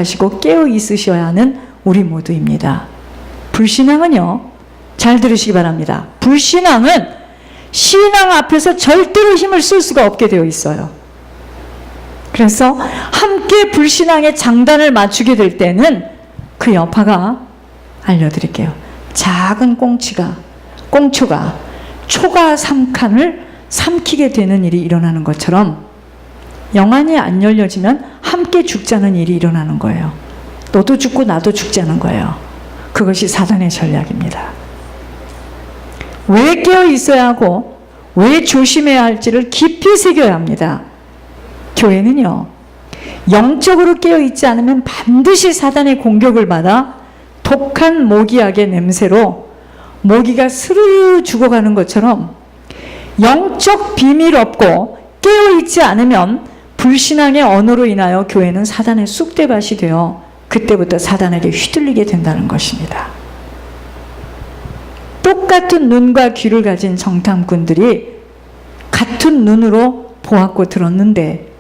인식하시고 깨어 있으셔야 하는 우리 모두입니다. 불신앙은요, 잘 들으시기 바랍니다. 불신앙은 신앙 앞에서 절대로 힘을 쓸 수가 없게 되어 있어요. 그래서 함께 불신앙의 장단을 맞추게 될 때는 그 여파가, 알려드릴게요. 작은 꽁초가 초가 3칸을 삼키게 되는 일이 일어나는 것처럼 영안이 안 열려지면 함께 죽자는 일이 일어나는 거예요. 너도 죽고 나도 죽자는 거예요. 그것이 사단의 전략입니다. 왜 깨어 있어야 하고 왜 조심해야 할지를 깊이 새겨야 합니다. 교회는요, 영적으로 깨어 있지 않으면 반드시 사단의 공격을 받아 독한 모기약의 냄새로 모기가 스르르 죽어가는 것처럼 영적 비밀 없고 깨어 있지 않으면 불신앙의 언어로 인하여 교회는 사단의 쑥대밭이 되어 그때부터 사단에게 휘둘리게 된다는 것입니다. 똑같은 눈과 귀를 가진 정탐꾼들이 같은 눈으로 보았고 들었는데,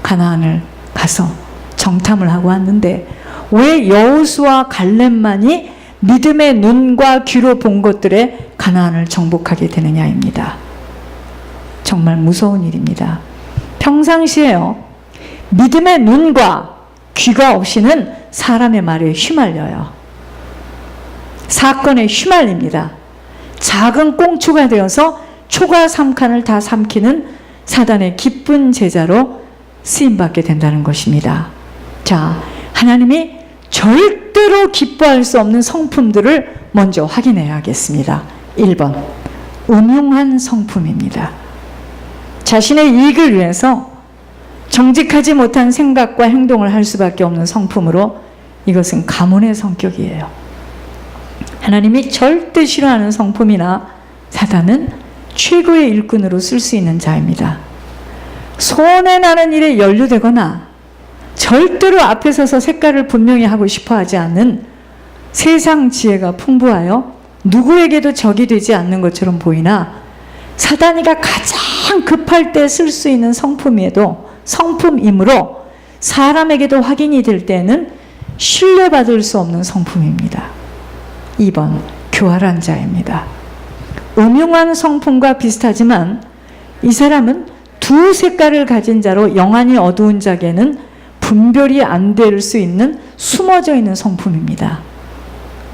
가나안을 가서 정탐을 하고 왔는데 왜 여호수아 갈렙만이 믿음의 눈과 귀로 본 것들에 가나안을 정복하게 되느냐입니다. 정말 무서운 일입니다. 평상시에요, 믿음의 눈과 귀가 없이는 사람의 말에 휘말려요. 사건에 휘말립니다. 작은 꽁초가 되어서 초가 3칸을 다 삼키는 사단의 기쁜 제자로 쓰임받게 된다는 것입니다. 자, 하나님이 절대로 기뻐할 수 없는 성품들을 먼저 확인해야겠습니다. 1번, 음흉한 성품입니다. 자신의 이익을 위해서 정직하지 못한 생각과 행동을 할 수밖에 없는 성품으로, 이것은 가문의 성격이에요. 하나님이 절대 싫어하는 성품이나 사단은 최고의 일꾼으로 쓸 수 있는 자입니다. 손해 나는 일에 연루되거나 절대로 앞에 서서 색깔을 분명히 하고 싶어 하지 않는 세상 지혜가 풍부하여 누구에게도 적이 되지 않는 것처럼 보이나, 사단이가 가장 급할 때 쓸 수 있는 성품이므로 사람에게도 확인이 될 때는 신뢰받을 수 없는 성품입니다. 2번, 교활한 자입니다. 음흉한 성품과 비슷하지만 이 사람은 두 색깔을 가진 자로 영안이 어두운 자에게는 분별이 안 될 수 있는 숨어져 있는 성품입니다.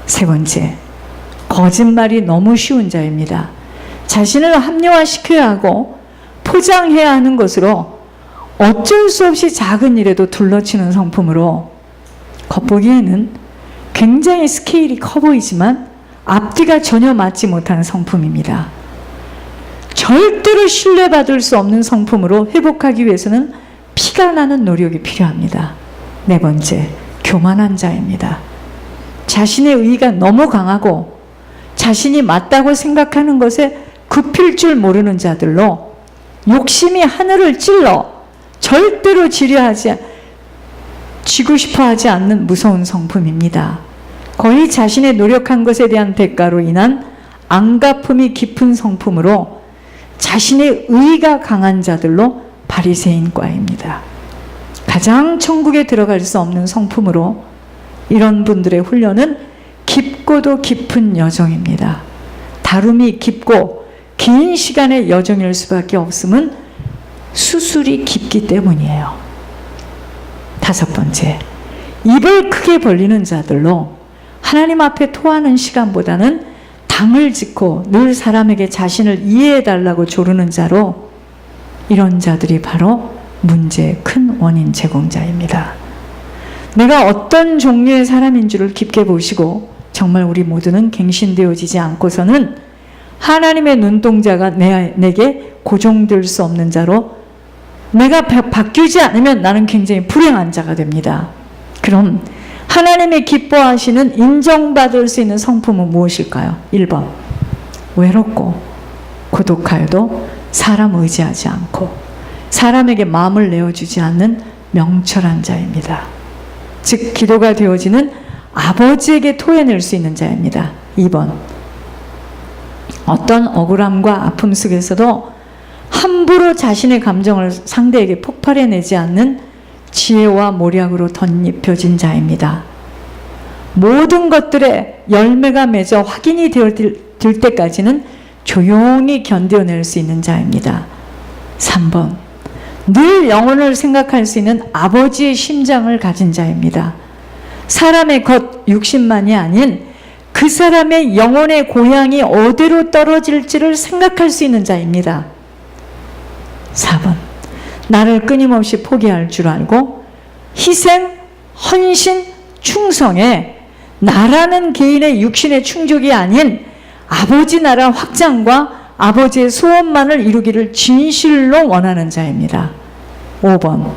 3번째, 거짓말이 너무 쉬운 자입니다. 자신을 합리화시켜야 하고 포장해야 하는 것으로 어쩔 수 없이 작은 일에도 둘러치는 성품으로 겉보기에는 굉장히 스케일이 커 보이지만 앞뒤가 전혀 맞지 못하는 성품입니다. 절대로 신뢰받을 수 없는 성품으로 회복하기 위해서는 피가 나는 노력이 필요합니다. 4번째, 교만한 자입니다. 자신의 의의가 너무 강하고 자신이 맞다고 생각하는 것에 굽힐 줄 모르는 자들로 욕심이 하늘을 찔러 절대로 지고 싶어 하지 않는 무서운 성품입니다. 거의 자신의 노력한 것에 대한 대가로 인한 안갚음이 깊은 성품으로 자신의 의의가 강한 자들로 바리새인과입니다. 가장 천국에 들어갈 수 없는 성품으로 이런 분들의 훈련은 깊고도 깊은 여정입니다. 다름이 깊고 긴 시간의 여정일 수밖에 없음은 수술이 깊기 때문이에요. 5번째, 입을 크게 벌리는 자들로 하나님 앞에 토하는 시간보다는 당을 짓고 늘 사람에게 자신을 이해해달라고 조르는 자로, 이런 자들이 바로 문제의 큰 원인 제공자입니다. 내가 어떤 종류의 사람인 줄을 깊게 보시고 정말 우리 모두는 갱신되어지지 않고서는 하나님의 눈동자가 내게 고정될 수 없는 자로, 내가 바뀌지 않으면 나는 굉장히 불행한 자가 됩니다. 그럼 하나님이 기뻐하시는 인정받을 수 있는 성품은 무엇일까요? 1번, 외롭고 고독하여도 사람 의지하지 않고 사람에게 마음을 내어주지 않는 명철한 자입니다. 즉 기도가 되어지는 아버지에게 토해낼 수 있는 자입니다. 2번, 어떤 억울함과 아픔 속에서도 함부로 자신의 감정을 상대에게 폭발해내지 않는 지혜와 모략으로 덧입혀진 자입니다. 모든 것들의 열매가 맺어 확인이 될 때까지는 조용히 견뎌낼 수 있는 자입니다. 3번, 늘 영혼을 생각할 수 있는 아버지의 심장을 가진 자입니다. 사람의 겉 육신만이 아닌 그 사람의 영혼의 고향이 어디로 떨어질지를 생각할 수 있는 자입니다. 4번, 나를 끊임없이 포기할 줄 알고 희생, 헌신, 충성에 나라는 개인의 육신의 충족이 아닌 아버지 나라 확장과 아버지의 소원만을 이루기를 진실로 원하는 자입니다. 5번,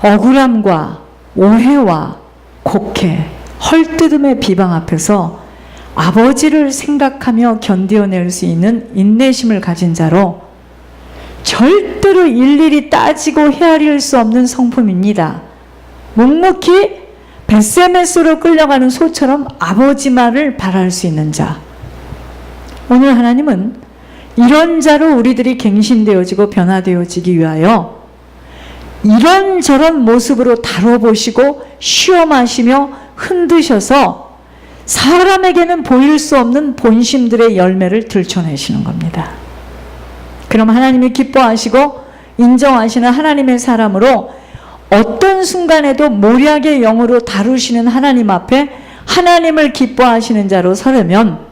억울함과 오해와 곡해, 헐뜯음의 비방 앞에서 아버지를 생각하며 견뎌낼 수 있는 인내심을 가진 자로 절대로 일일이 따지고 헤아릴 수 없는 성품입니다. 묵묵히 벳세메스로 끌려가는 소처럼 아버지 말을 바랄 수 있는 자. 오늘 하나님은 이런 자로 우리들이 갱신되어지고 변화되어지기 위하여 이런저런 모습으로 다뤄보시고 시험하시며 흔드셔서 사람에게는 보일 수 없는 본심들의 열매를 들춰내시는 겁니다. 그럼 하나님이 기뻐하시고 인정하시는 하나님의 사람으로 어떤 순간에도 모략의 영으로 다루시는 하나님 앞에 하나님을 기뻐하시는 자로 서려면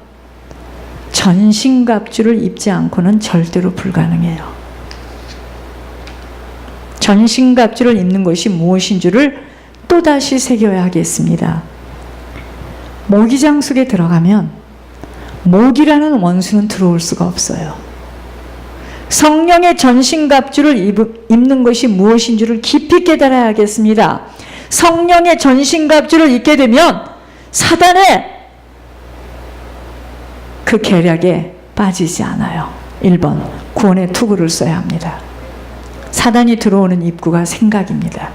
전신갑주를 입지 않고는 절대로 불가능해요. 전신갑주를 입는 것이 무엇인 줄을 또다시 새겨야 하겠습니다. 모기장 속에 들어가면 모기라는 원수는 들어올 수가 없어요. 성령의 전신갑주를 입는 것이 무엇인 줄을 깊이 깨달아야 하겠습니다. 성령의 전신갑주를 입게 되면 사단의 그 계략에 빠지지 않아요. 1번, 구원의 투구를 써야 합니다. 사단이 들어오는 입구가 생각입니다.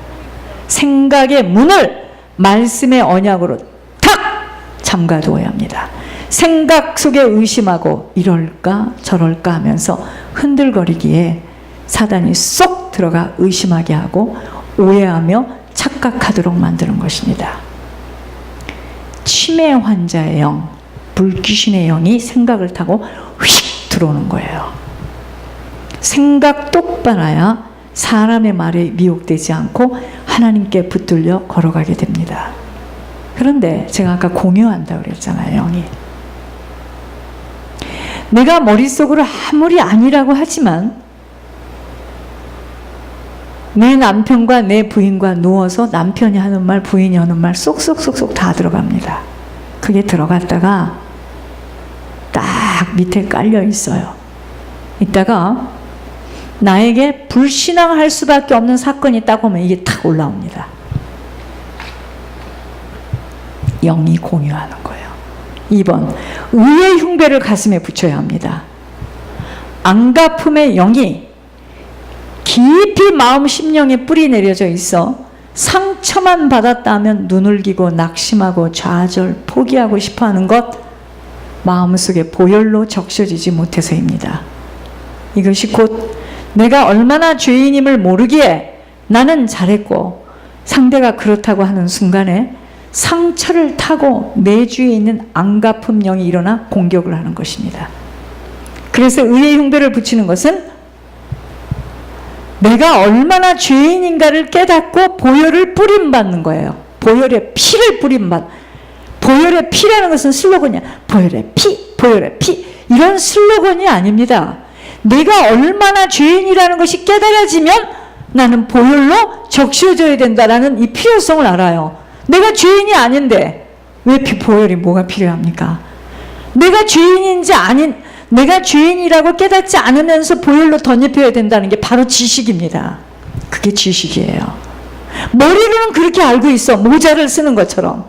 생각의 문을 말씀의 언약으로 탁 잠가두어야 합니다. 생각 속에 의심하고 이럴까 저럴까 하면서 흔들거리기에 사단이 쏙 들어가 의심하게 하고 오해하며 착각하도록 만드는 것입니다. 치매 환자의 영, 불귀신의 영이 생각을 타고 휙 들어오는 거예요. 생각 똑바라야 사람의 말에 미혹되지 않고 하나님께 붙들려 걸어가게 됩니다. 그런데 제가 아까 공유한다고 그랬잖아요. 영이. 내가 머릿속으로 아무리 아니라고 하지만 내 남편과 내 부인과 누워서 남편이 하는 말 부인이 하는 말 쏙쏙쏙쏙 다 들어갑니다. 그게 들어갔다가 딱 밑에 깔려 있어요. 이따가 나에게 불신앙할 수밖에 없는 사건이 딱 오면 이게 탁 올라옵니다. 영이 공유하는 거예요. 2번, 의의 흉배를 가슴에 붙여야 합니다. 앙가품의 영이 깊이 마음 심령에 뿌리 내려져 있어 상처만 받았다 하면 눈을기고 낙심하고 좌절, 포기하고 싶어하는 것 마음속에 보혈로 적셔지지 못해서입니다. 이것이 곧 내가 얼마나 죄인임을 모르기에 나는 잘했고 상대가 그렇다고 하는 순간에 상처를 타고 내 주위에 있는 앙가품 영이 일어나 공격을 하는 것입니다. 그래서 의의 흉배를 붙이는 것은 내가 얼마나 죄인인가를 깨닫고 보혈을 뿌림받는 거예요. 보혈의 피를 뿌림받. 보혈의 피라는 것은 슬로건이야. 보혈의 피, 보혈의 피. 이런 슬로건이 아닙니다. 내가 얼마나 죄인이라는 것이 깨달아지면 나는 보혈로 적셔져야 된다라는 이 필요성을 알아요. 내가 죄인이 아닌데 왜 보혈이 뭐가 필요합니까? 내가 죄인인지 아닌, 내가 죄인이라고 깨닫지 않으면서 보혈로 덧입혀야 된다는 게 바로 지식입니다. 그게 지식이에요. 머리로는 그렇게 알고 있어. 모자를 쓰는 것처럼.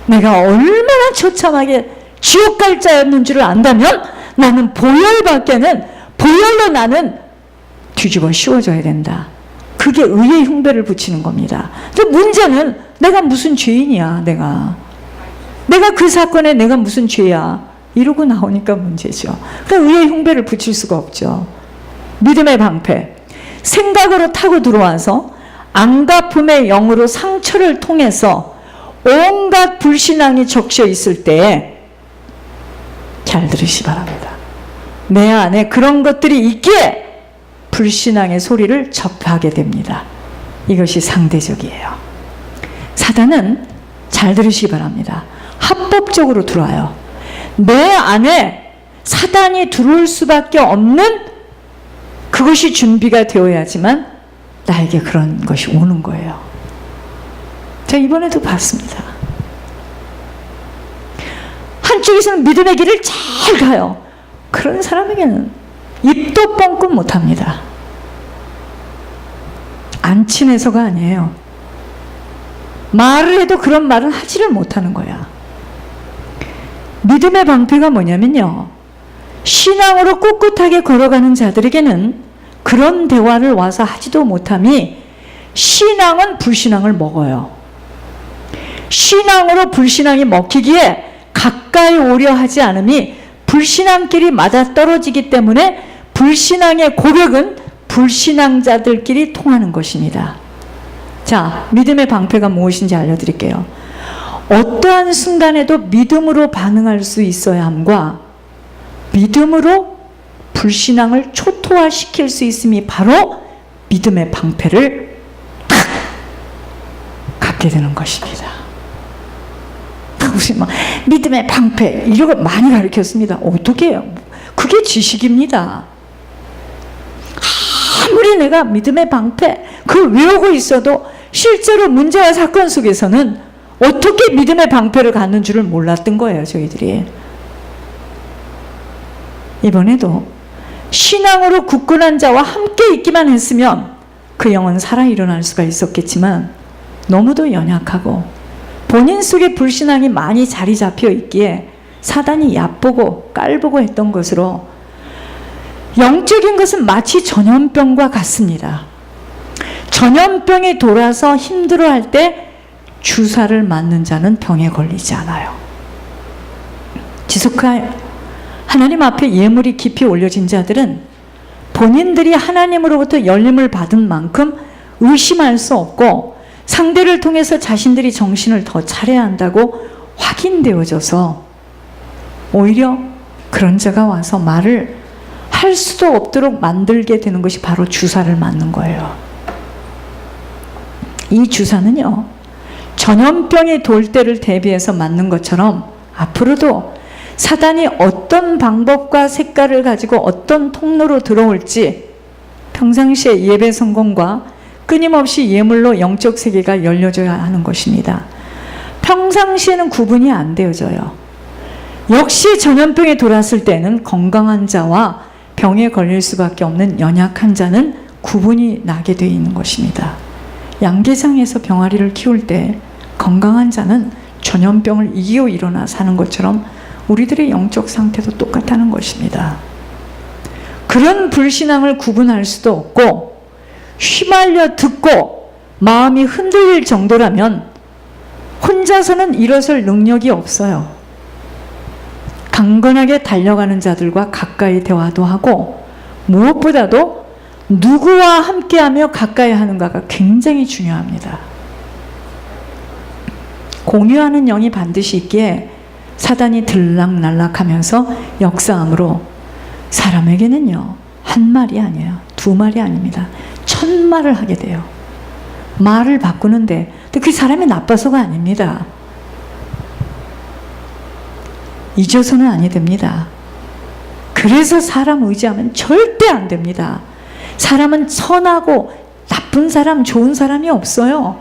내가 얼마나 처참하게 지옥 갈 자였는 줄을 안다면 나는 보혈밖에는, 보혈로 나는 뒤집어 씌워줘야 된다. 그게 의의 흉배를 붙이는 겁니다. 근데 문제는 내가 무슨 죄인이야. 내가 그 사건에 내가 무슨 죄야 이러고 나오니까 문제죠. 그러니까 의의 흉배를 붙일 수가 없죠. 믿음의 방패. 생각으로 타고 들어와서 앙가품의 영으로 상처를 통해서 온갖 불신앙이 적셔 있을 때에 잘 들으시 바랍니다. 내 안에 그런 것들이 있기에 불신앙의 소리를 접하게 됩니다. 이것이 상대적이에요. 사단은 잘 들으시기 바랍니다. 합법적으로 들어와요. 내 안에 사단이 들어올 수밖에 없는 그것이 준비가 되어야지만 나에게 그런 것이 오는 거예요. 제가 이번에도 봤습니다. 한쪽에서는 믿음의 길을 잘 가요. 그런 사람에게는 입도 뻥끗 못합니다. 안 친해서가 아니에요. 말을 해도 그런 말은 하지를 못하는 거야. 믿음의 방패가 뭐냐면요, 신앙으로 꿋꿋하게 걸어가는 자들에게는 그런 대화를 와서 하지도 못함이 신앙은 불신앙을 먹어요. 신앙으로 불신앙이 먹히기에 가까이 오려 하지 않음이 불신앙끼리 맞아떨어지기 때문에 불신앙의 고백은 불신앙자들끼리 통하는 것입니다. 자, 믿음의 방패가 무엇인지 알려드릴게요. 어떠한 순간에도 믿음으로 반응할 수 있어야 함과 믿음으로 불신앙을 초토화시킬 수 있음이 바로 믿음의 방패를 탁 갖게 되는 것입니다. 무슨 막 믿음의 방패 이런 거 많이 가르쳤습니다. 어떻게 해요? 그게 지식입니다. 아무리 내가 믿음의 방패 그걸 외우고 있어도 실제로 문제와 사건 속에서는 어떻게 믿음의 방패를 갖는 줄을 몰랐던 거예요, 저희들이. 이번에도 신앙으로 굳건한 자와 함께 있기만 했으면 그 영은 살아 일어날 수가 있었겠지만 너무도 연약하고 본인 속에 불신앙이 많이 자리 잡혀 있기에 사단이 얕보고 깔보고 했던 것으로 영적인 것은 마치 전염병과 같습니다. 전염병이 돌아서 힘들어할 때 주사를 맞는 자는 병에 걸리지 않아요. 지속하여 하나님 앞에 예물이 깊이 올려진 자들은 본인들이 하나님으로부터 열림을 받은 만큼 의심할 수 없고 상대를 통해서 자신들이 정신을 더 차려야 한다고 확인되어져서 오히려 그런 자가 와서 말을 할 수도 없도록 만들게 되는 것이 바로 주사를 맞는 거예요. 이 주사는요, 전염병이 돌 때를 대비해서 맞는 것처럼 앞으로도 사단이 어떤 방법과 색깔을 가지고 어떤 통로로 들어올지 평상시에 예배 성공과 끊임없이 예물로 영적 세계가 열려져야 하는 것입니다. 평상시에는 구분이 안 되어져요. 역시 전염병이 돌았을 때는 건강한 자와 병에 걸릴 수밖에 없는 연약한 자는 구분이 나게 되어 있는 것입니다. 양계장에서 병아리를 키울 때 건강한 자는 전염병을 이기고 일어나 사는 것처럼 우리들의 영적 상태도 똑같다는 것입니다. 그런 불신앙을 구분할 수도 없고 휘말려 듣고 마음이 흔들릴 정도라면 혼자서는 일어설 능력이 없어요. 강건하게 달려가는 자들과 가까이 대화도 하고 무엇보다도 누구와 함께하며 가까이 하는가가 굉장히 중요합니다. 공유하는 영이 반드시 있기에 사단이 들락날락하면서 역사함으로 사람에게는요, 한 말이 아니에요. 두 말이 아닙니다. 1000말을 하게 돼요. 말을 바꾸는데 근데 그 사람이 나빠서가 아닙니다. 잊어서는 아니 됩니다. 그래서 사람 의지하면 절대 안 됩니다. 사람은 선하고 나쁜 사람, 좋은 사람이 없어요.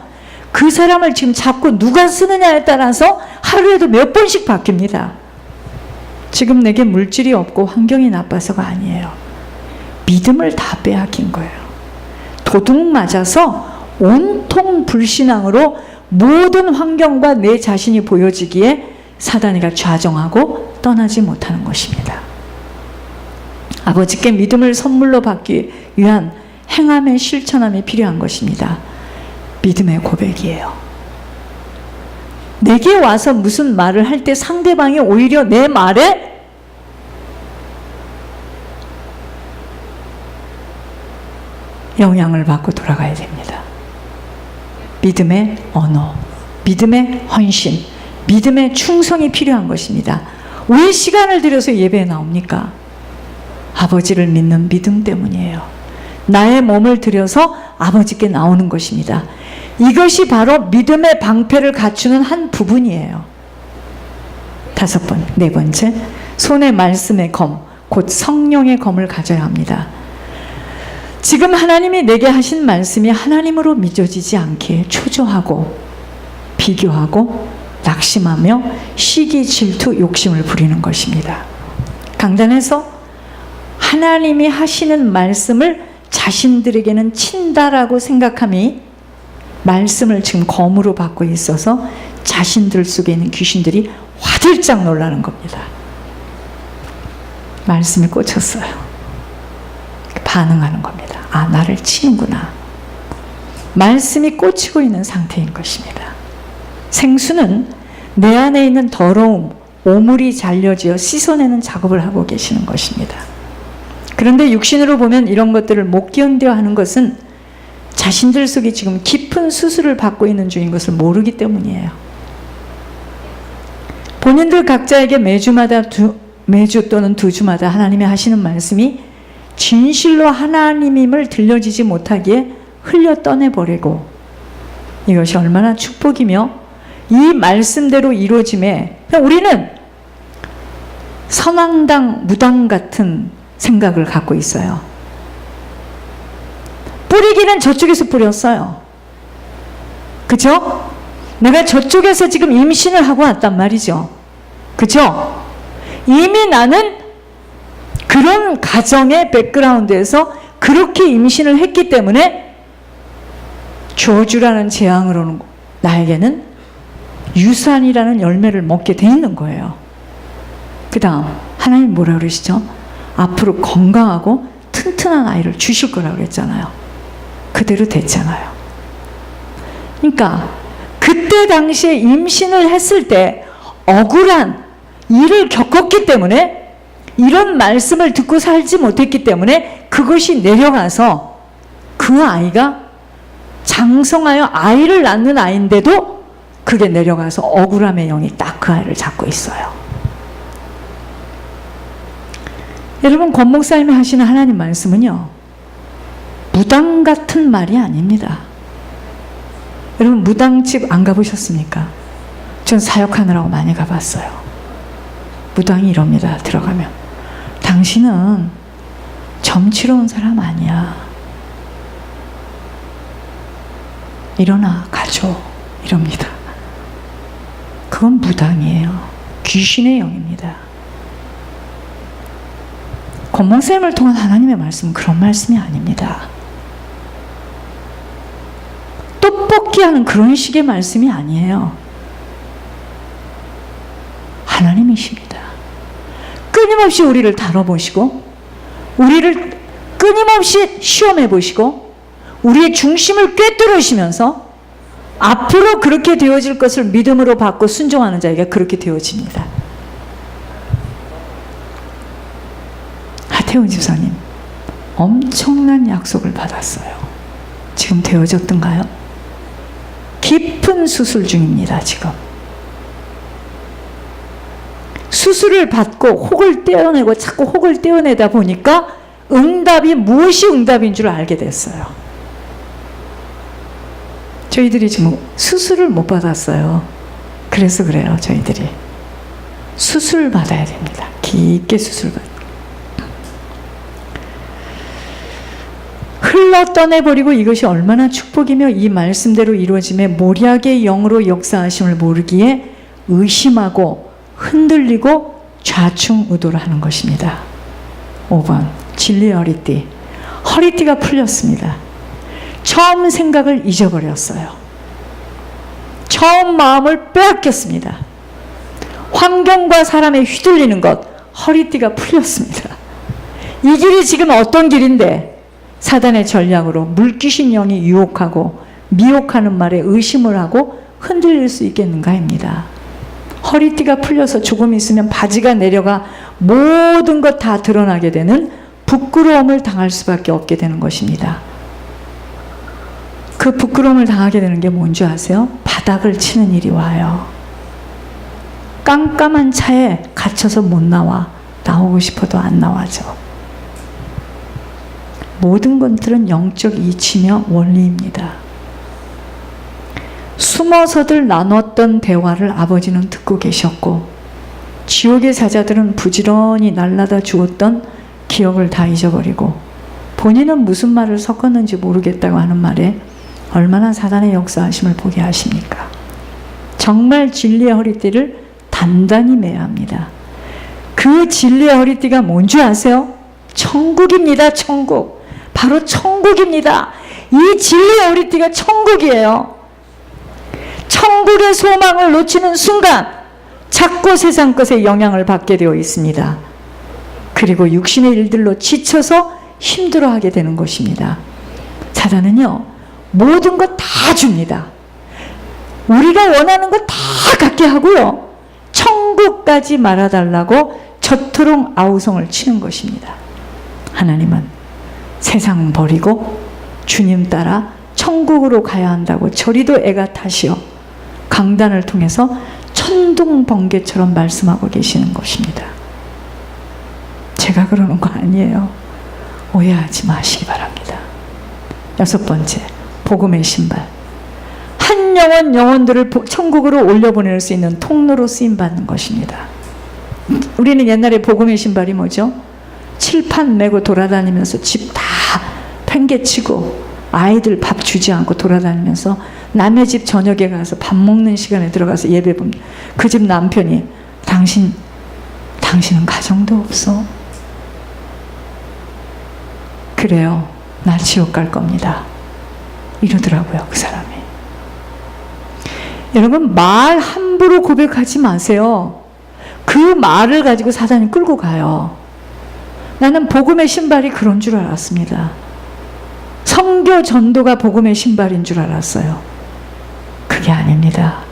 그 사람을 지금 잡고 누가 쓰느냐에 따라서 하루에도 몇 번씩 바뀝니다. 지금 내게 물질이 없고 환경이 나빠서가 아니에요. 믿음을 다 빼앗긴 거예요. 도둑 맞아서 온통 불신앙으로 모든 환경과 내 자신이 보여지기에 사단이가 좌정하고 떠나지 못하는 것입니다. 아버지께 믿음을 선물로 받기 위한 행함의 실천함이 필요한 것입니다. 믿음의 고백이에요. 내게 와서 무슨 말을 할 때 상대방이 오히려 내 말에 영향을 받고 돌아가야 됩니다. 믿음의 언어, 믿음의 헌신, 믿음의 충성이 필요한 것입니다. 왜 시간을 들여서 예배에 나옵니까? 아버지를 믿는 믿음 때문이에요. 나의 몸을 들여서 아버지께 나오는 것입니다. 이것이 바로 믿음의 방패를 갖추는 한 부분이에요. 네 번째, 손에 말씀의 검, 곧 성령의 검을 가져야 합니다. 지금 하나님이 내게 하신 말씀이 하나님으로 믿어지지 않게 초조하고 비교하고 낙심하며 시기, 질투, 욕심을 부리는 것입니다. 강단에서 하나님이 하시는 말씀을 자신들에게는 친다라고 생각함이 말씀을 지금 검으로 받고 있어서 자신들 속에 있는 귀신들이 화들짝 놀라는 겁니다. 말씀에 꽂혔어요. 반응하는 겁니다. 아, 나를 치는구나. 말씀이 꽂히고 있는 상태인 것입니다. 생수는 내 안에 있는 더러움, 오물이 잘려지어 씻어내는 작업을 하고 계시는 것입니다. 그런데 육신으로 보면 이런 것들을 못 견뎌 하는 것은 자신들 속에 지금 깊은 수술을 받고 있는 중인 것을 모르기 때문이에요. 본인들 각자에게 매주 또는 두 주마다 하나님이 하시는 말씀이 진실로 하나님임을 들려지지 못하기에 흘려 떠내버리고, 이것이 얼마나 축복이며 이 말씀대로 이루어짐에 우리는 선왕당, 무당 같은 생각을 갖고 있어요. 뿌리기는 저쪽에서 뿌렸어요. 그죠? 내가 저쪽에서 지금 임신을 하고 왔단 말이죠. 그죠? 이미 나는 그런 가정의 백그라운드에서 그렇게 임신을 했기 때문에 저주라는 재앙으로는 나에게는 유산이라는 열매를 먹게 돼 있는 거예요. 그 다음 하나님 뭐라 그러시죠? 앞으로 건강하고 튼튼한 아이를 주실 거라고 했잖아요. 그대로 됐잖아요. 그러니까 그때 당시에 임신을 했을 때 억울한 일을 겪었기 때문에, 이런 말씀을 듣고 살지 못했기 때문에 그것이 내려가서 그 아이가 장성하여 아이를 낳는 아이인데도 그게 내려가서 억울함의 영이 딱 그 아이를 잡고 있어요. 여러분, 권 목사님이 하시는 하나님 말씀은요, 무당 같은 말이 아닙니다. 여러분, 무당집 안 가보셨습니까? 전 사역하느라고 많이 가봤어요. 무당이 이럽니다. 들어가면, 당신은 점치러 온 사람 아니야. 일어나 가줘. 이럽니다. 그건 무당이에요. 귀신의 영입니다. 권 목사님을 통한 하나님의 말씀은 그런 말씀이 아닙니다. 떡볶이하는 그런 식의 말씀이 아니에요. 하나님이십니다. 끊임없이 우리를 다뤄보시고, 우리를 끊임없이 시험해 보시고, 우리의 중심을 꿰뚫으시면서 앞으로 그렇게 되어질 것을 믿음으로 받고 순종하는 자에게 그렇게 되어집니다. 하태훈 집사님, 엄청난 약속을 받았어요. 지금 되어졌던가요? 깊은 수술 중입니다. 지금 수술을 받고 혹을 떼어내고 자꾸 혹을 떼어내다 보니까 응답이 무엇이 응답인 줄 알게 됐어요. 저희들이 지금 수술을 못 받았어요. 그래서 그래요. 저희들이 수술 받아야 됩니다. 깊게 수술 받아요. 흘러 떠내버리고, 이것이 얼마나 축복이며 이 말씀대로 이루어짐에 모략의 영으로 역사하심을 모르기에 의심하고 흔들리고 좌충우돌을 하는 것입니다. 5번, 진리의 허리띠. 허리띠가 풀렸습니다. 처음 생각을 잊어버렸어요. 처음 마음을 빼앗겼습니다. 환경과 사람에 휘둘리는 것, 허리띠가 풀렸습니다. 이 길이 지금 어떤 길인데 사단의 전략으로 물귀신 영이 유혹하고 미혹하는 말에 의심을 하고 흔들릴 수 있겠는가입니다. 허리띠가 풀려서 조금 있으면 바지가 내려가 모든 것 다 드러나게 되는 부끄러움을 당할 수밖에 없게 되는 것입니다. 그 부끄러움을 당하게 되는 게 뭔지 아세요? 바닥을 치는 일이 와요. 깜깜한 차에 갇혀서 못 나와. 나오고 싶어도 안 나와죠. 모든 것들은 영적 이치며 원리입니다. 숨어서들 나눴던 대화를 아버지는 듣고 계셨고, 지옥의 사자들은 부지런히 날라다 주었던 기억을 다 잊어버리고, 본인은 무슨 말을 섞었는지 모르겠다고 하는 말에 얼마나 사단의 역사하심을 보게 하십니까? 정말 진리의 허리띠를 단단히 매야 합니다. 그 진리의 허리띠가 뭔지 아세요? 천국입니다. 천국. 바로 천국입니다. 이 진리의 허리띠가 천국이에요. 천국의 소망을 놓치는 순간 자꾸 세상 것에 영향을 받게 되어 있습니다. 그리고 육신의 일들로 지쳐서 힘들어하게 되는 것입니다. 사단은요, 모든 것 다 줍니다. 우리가 원하는 것 다 갖게 하고요, 천국까지 말아달라고 저토록 아우성을 치는 것입니다. 하나님은 세상 버리고 주님 따라 천국으로 가야 한다고 저리도 애가 타시어 강단을 통해서 천둥번개처럼 말씀하고 계시는 것입니다. 제가 그러는 거 아니에요. 오해하지 마시기 바랍니다. 6번째, 복음의 신발. 한 영혼 영혼들을 천국으로 올려보낼 수 있는 통로로 쓰임받는 것입니다. 우리는 옛날에 복음의 신발이 뭐죠? 칠판 메고 돌아다니면서 집 다 팽개치고 아이들 밥 주지 않고 돌아다니면서 남의 집 저녁에 가서 밥 먹는 시간에 들어가서 예배 봅니다. 그 집 남편이 당신은 가정도 없어. 그래요. 나 지옥 갈 겁니다. 이러더라고요, 그 사람이. 여러분, 말 함부로 고백하지 마세요. 그 말을 가지고 사단이 끌고 가요. 나는 복음의 신발이 그런 줄 알았습니다. 선교 전도가 복음의 신발인 줄 알았어요. 그게 아닙니다.